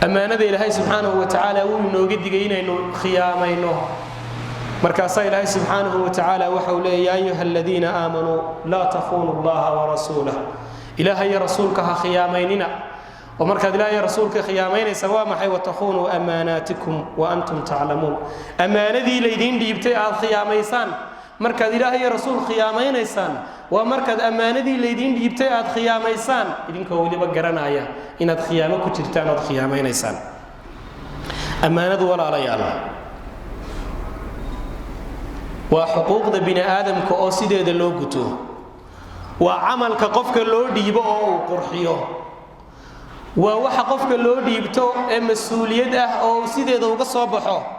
أمانة إلهي سبحانه وتعالى ونوجد جينا خيامينه مركز إلهي سبحانه وتعالى وحوله يا أيها الذين آمنوا لا تخونوا الله ورسوله إلهي رسولك خياميننا ومركز إلهي رسولك خيامين سواء محي وتخونوا أماناتكم وأنتم تعلمون أمانة ذي ليدين ديبتاء الخياميسان مركز إلهي رسول خيامين إنسان ومركز أمانة ذي ليدين ديبتاء الخياميسان إذن كولي بقرنا يا إن الخيامة كترتان الخيامين إنسان أمانة ولا ليال وحقوق ذا بني آدم كأسيد ذا لوجته وعمل كقفك اللو ديبه أو قرحيه ووحقفك اللو ديبته مسؤولية أو سيد ذا وقصبحه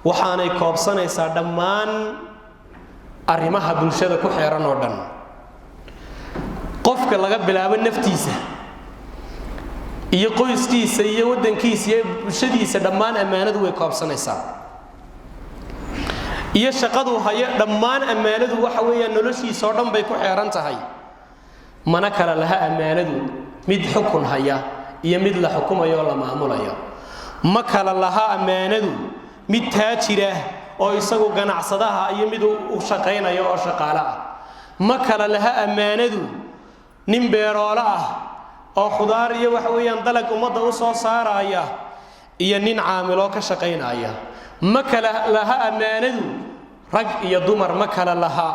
waxaanay koobsanaysaa dhammaan arrimaha bulshada ku xeeran oo dhan qofka laga bilaabo naftiisa iyo qoyskiisa iyo wadankiisa iyo bulshadiisa dhammaan amaanadu way koobsanaysaa iyo shaqadu haya dhammaan amaanadu waxa weeyaan noloshiisa oo dhan bay ku xeeran tahay mana kala laha amaanadu mid xukun haya iyo mid la xukumayo la maamulayo ma kala laha amaanadu mid taajira oo isagu ganacsadaha iyo mid u shaqeynayo oo shaqaale ah ma kala laha amaanadu nin beeroolo ah oo khudaar iyo wax weeyaan dalag umada u soo saaraya iyo nin caamilo ka shaqeynaya ma kala laha amaanadu rag iyo dumar ma kala laha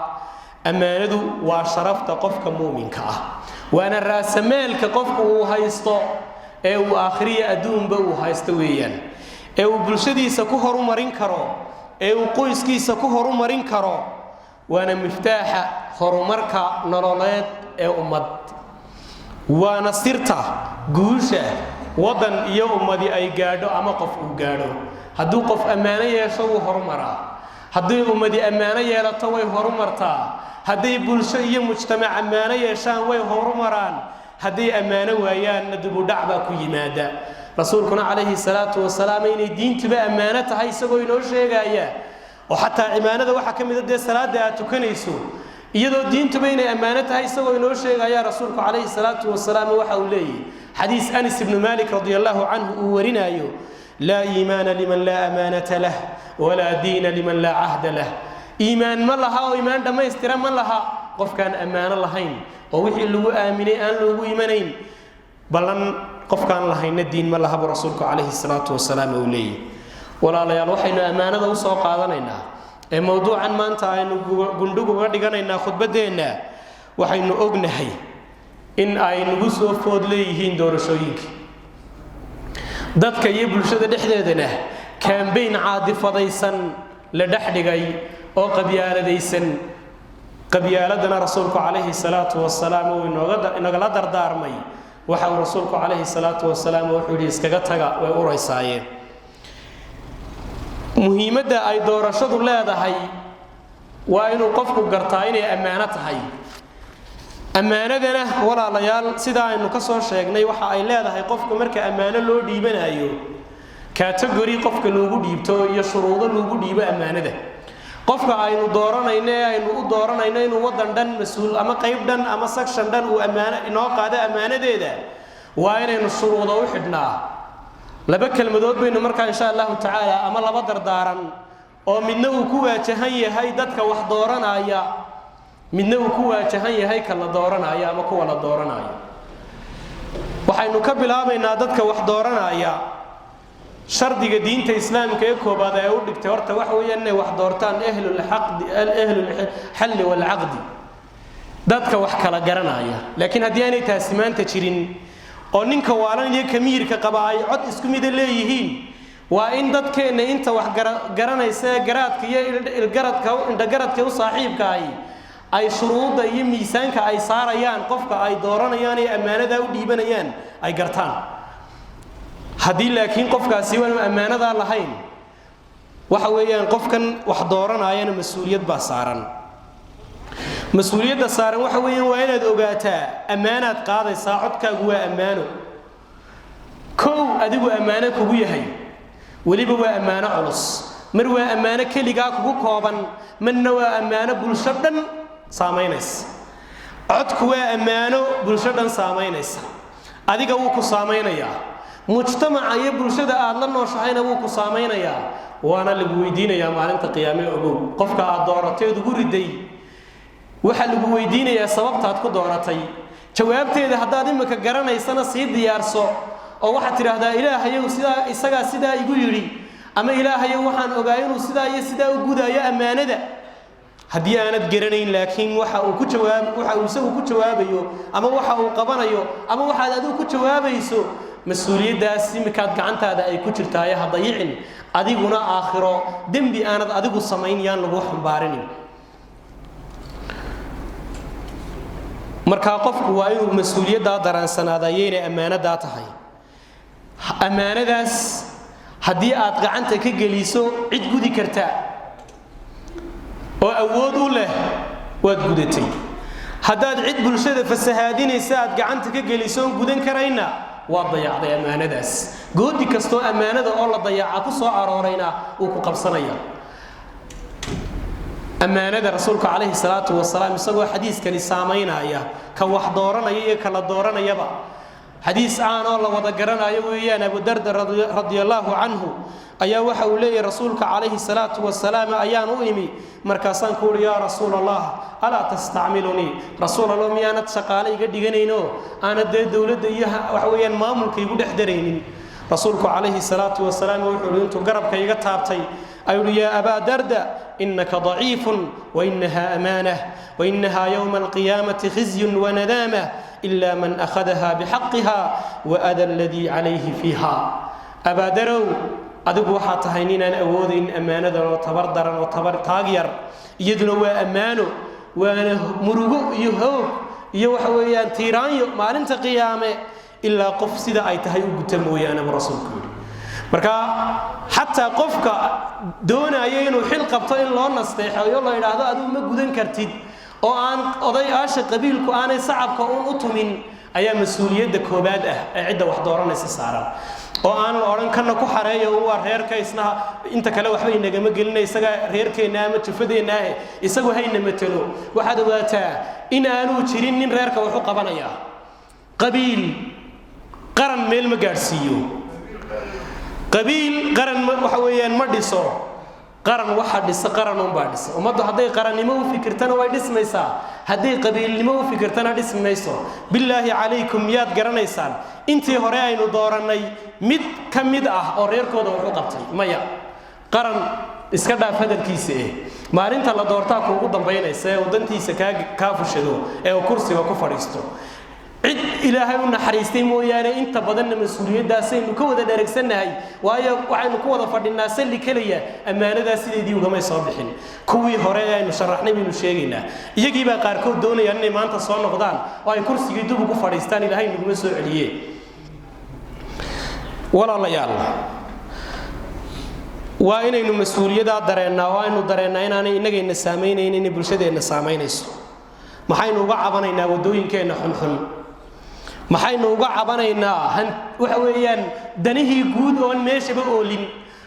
amaanadu waa sharafta qofka muuminka ah waana raasamaalka qofku uu haysto ee uu aakhiriya adduunba uu haysto weeyaan ee uu bulshadiisa ku horumarin karo ee uu qoyskiisa ku horumarin karo waana miftaaxa horumarka nololeed ee ummad waana sirta guusha wadan iyo ummadi ay gaadho ama qof uu gaadho hadduu qof ammaano yeesho wuu horumaraa haddii ummadi ammaano yeelato way horumartaa haddii bulsho iyo mujtamac ammaano yeeshaan way horumaraan haddii ammaano waayaanna dibudhac baa ku yimaada رسولكنا عليه الصلاة والسلام إن الدين تبقى أمانة هاي سوي نوشة جاية وحتى إمانة وحكم ضد الصلاة تكنيسو يدو الدين تبقى أمانة هاي سوي نوشة جاية رسولك عليه الصلاة والسلام وحولي حديث أنس بن مالك رضي الله عنه ورنا لا إيمان لمن لا أمانة له ولا دين لمن لا عهد له إيمان ما لها وإيمان دم يسترم ما لها قف كان أمان اللهين ووحي اللي آمنين أن له إيمانين بلن قف كان لهين الدين ما لها برسولك عليه الصلاة والسلام أولي ولا لا يلوحين أمانة وسوق قادنا الموضوع عن ما أنت إنه جندوق وردينا إن خطبتنا وحين أجنهي إن أين جزء فضليهين دور شويك ذاتك يبلو شد دحدنا كان بين عاطفة ديسن لدحدجي أو قبيلة ديسن قبيلتنا رسولك عليه الصلاة والسلام إنه قدر دارمي وحاول رسولك عليه الصلاة والسلام وحولي اسكغتها وأوريسايه مهمة أي دور شد الله هاي وإنه قفك قرطاين أمانة هاي أمانة ولا ليال سدا إنه كسر شيء وحا أي لا هاي قفك مرك أمانة لو ديبن أيو كاتجوري قفك لو ديبتو يشروط لو ديب أمانة ده قفك إنه دورنا إنه دورنا إنه وضن دن مسؤول أما قيب دن أما سكشن دن وأمانة إنه قاعدة أمانة ده وين إنه الشروط وحدنا لبك المدود بين مركز إن شاء الله تعالى أما لا بدر دارا أو منه كوا تهيي هاي دتك وحضورنا يا منه كوا تهيي هاي كلا دورنا يا ما كوا لا دورنا يا وحين نكبل هذا إن دتك وحضورنا يا شرط دين الإسلام كيكو بعد يقول لك تورت وحوي إنه وحضورتان أهل الحل والعقد دتك وحكلا جرنا يا لكن هدياني تسمان تشيرين oo ninka waalan iyo kamiirka qabaay cod isku mid leeyihiin waa in dadkeena inta wax garanaysa garaadka iyo garadka u saaxiibka ay shuruuda iyo miisaanka ay saarayaan qofka ay dooranayaan ee amaanada u dhiibanayaan ay gartaan hadii laakiin qofkaasi waan amaanada lahayn waxa weeyaan qofkan wax dooranayana mas'uuliyad baa saaran مسؤولية صار وحوي وين أدوجاتا أمانة قاضي ساعدك جوا أمانة كو أدو أمانة كويه هاي ولي بوا أمانة علص مروا أمانة كلي جاك بو كابن من نوا أمانة بلشدن سامينس عد كوا أمانة بلشدن سامينس أدي جوك سامينة يا mujtamaca iyo bulshada aad la nooshahayna wuu ku saameynayaa waana lagu weydiinayaa maalinta qiyaame ogow qofka aad dooratay ugu riday waxa lagu weydiinayaa sababtaad ku dooratay jawaabteeda haddaad imika garanaysana sii diyaarso oo waxaad tidhaahdaa ilaahayow sidaa igu yidhi ama ilaahayow waxaan ogaay inuu sidaa iyo sidaa u gudaayo ammaanada haddii aanad garanayn laakiin waxa uu isagu ku jawaabayo ama waxa uu qabanayo ama waxaad adigu ku jawaabayso mas-uuliyaddaas imikaad gacantaada ay ku jirtaaye ha dayicin adiguna aakhiro dembi aanad adigu samayn yaan lagu xambaarinin markaa qofku waa inuu mas-uuliyaddaa daraansanaadayo inay ammaanadaa tahay ammaanadaas haddii aad gacanta ka geliso cid gudi karta oo awood u leh waad gudatay haddaad cid bulshada fasahaadinaysa aad gacanta ka geliso oon gudan karayna waad dayacday ammaanadaas goodi kastoo ammaanada oo la dayaca ku soo aroorayna uu ku qabsanaya ammaanada rasuulka calayhi salaatu wasalaam isagoo xadiiskani saamaynaya ka wax dooranaya iyo kala dooranayaba xadiis caan oo la wada garanayo weeyaan abu darda radiyallahu canhu ayaa waxa uu leeyahay rasuulka calayhi salaatu wasalaam ayaan u imi markaasaan ku uri yaa rasuul allah alaa tastacmilunii rasuul allah miyaanad shaqaale iga dhiganayno aanad dee dowladda iyo waxa weeyaan maamulka igu dhex daraynin rasuulku calayhi salaatu wasalaam wuxuu uri intuu garabka iga taabtay ayuu yaa abaa darda innaka daciifun wainaha amaanah wainaha yowma alqiyaamati khizyun wanadaamah إلا من أخذها بحقها وأذى الذي عليه فيها أبا درو أدقوا حتى هينين أن أوذين أمانة وتبردرا وتاغير يدنو وأمانه ومرغو يهوك يوحويان تيران ما لنت قيامه إلا قف سيدا أي تهي أقتمو يا أنا برسولك marka hatta qofka doonaya inuu xil qabto in loo nasteexayo la yiraahdo adigu ma gudan kartid oo aan odayaasha qabiilku aanay sacabka u tumin ayaa mas'uuliyadda koobaad ah ee cidda wax dooranaysa saaran oo aan la oran kana ku xareeyo waa reerka isna inta kale waxba inaga ma gelinay isaga reerkeena ama jufadeena isagu hayna matalo waxaad ogaataa in aanu jirin nin reerka wax u qabanaya qabiil qaran meel ma gaarsiiyo qabiil qaran waxa weeyaan ma dhiso qaran waxa dhisa qaran un baa dhisa ummaddu hadday qarannimo u fikirtana way dhismaysaa hadday qabiilnimo u fikirtana dhismayso billaahi calaykum yaad garanaysaan intii hore aynu doorannay mid ka mid ah oo reerkooda wuxuu qabtay maya qaran iska dhaaf hadalkiisa maalinta la doortaa kuugu dambaynaysa ee wadantiisa kaa fushado ee uu kursiga ku fadhiisto cid ilaahay u naxariistay mooyaane inta badanna mas'uuliyadaasaynu ka wada dhereegsanahay waayo waxaynu ku wada fadhinaa salli kaliya ammaanadaas sideedii ugama soo bixin kuwii hore aynu sharaxnay baynu sheegaynaa iyagii baa qaarkood doonayaan inay maanta soo noqdaan oo ay kursigii dib ugu fadhiistaan ilaahay naguma soo celiyee walaalayaal waa inaynu mas'uuliyada dareennaa oo aynu dareennaa inaanay inagayna saameynaynin in bulshadeena saameynayso maxaynu uga cabanaynaa wadooyinkeena xunxun maxaynu uga cabanaynaa waxa weeyaan danihii guud oo meeshaba oolin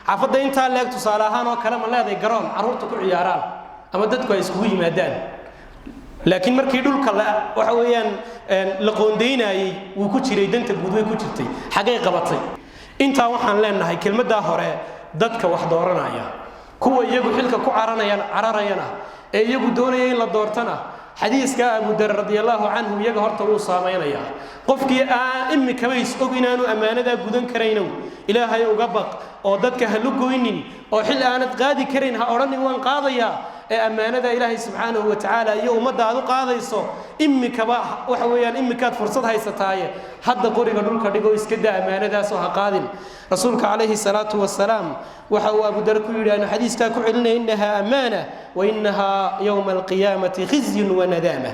xafada inta leeg tusaale ahaan oo kale ma leeday garoon caruurta ku ciyaaraan ama dadku ay isku yimaadaan laakiin markii dhulka waxa weeyaan la qoondeynayay wuu ku jiray danta guud way ku jirtay xagee qabatay inta waxaan leenahay kelmadda hore dadka wax dooranaya kuwa iyagu xilka ku cararayana ee iyagu doonayay in la doortana xadiiska Abu Darr radiyallahu anhu iyaga horta uu saameynaya qofkii imika bays og inaanu amaanada gudan karayno ilaahay uga baq oo dadka ha lugoynin oo xil aanad qaadi karin ha oranin waan qaadaya ee amaanada ilaahay subhanahu wa ta'ala iyo ummadaadu qaadayso imika waxa weeyaan imikaad fursad haysataaye hadda qoriga dhulka dhigo iska daa amaanadaas oo ha qaadin rasuulka calayhi salaatu wasalaam waxa uu Abu Darr ku yiraahdo xadiiska ku celinay innaha amaana wa innaha yawm alqiyamati khizyun wa nadama